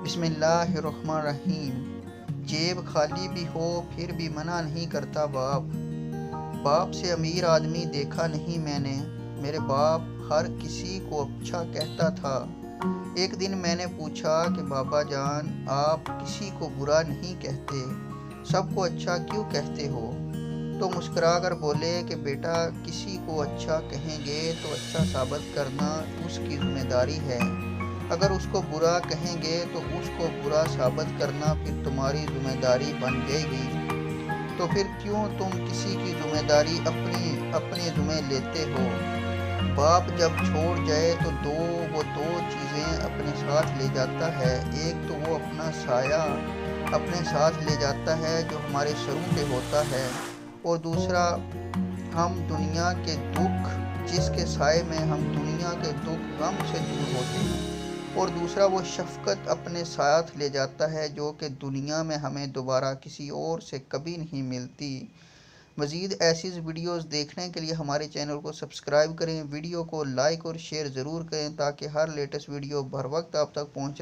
बिस्मिल्लाहिर्रहमानिर्रहीम। जेब खाली भी हो फिर भी मना नहीं करता बाप। बाप से अमीर आदमी देखा नहीं मैंने। मेरे बाप हर किसी को अच्छा कहता था। एक दिन मैंने पूछा कि बाबा जान, आप किसी को बुरा नहीं कहते, सबको अच्छा क्यों कहते हो? तो मुस्कुरा कर बोले कि बेटा, किसी को अच्छा कहेंगे तो अच्छा साबित करना उसकी जिम्मेदारी है। अगर उसको बुरा कहेंगे तो उसको बुरा साबित करना फिर तुम्हारी जिम्मेदारी बन जाएगी। तो फिर क्यों तुम किसी की जिम्मेदारी अपनी अपने जिम्मे लेते हो? बाप जब छोड़ जाए तो वो दो चीज़ें अपने साथ ले जाता है। एक तो वो अपना साया अपने साथ ले जाता है जो हमारे सरों पे होता है, और दूसरा हम दुनिया के दुख, जिसके साए में हम दुनिया के दुख गम से दूर होते हैं। और दूसरा वो शफ़क़त अपने साथ ले जाता है जो कि दुनिया में हमें दोबारा किसी और से कभी नहीं मिलती। मज़ीद ऐसी वीडियोस देखने के लिए हमारे चैनल को सब्सक्राइब करें, वीडियो को लाइक और शेयर ज़रूर करें ताकि हर लेटेस्ट वीडियो बर वक्त आप तक पहुँच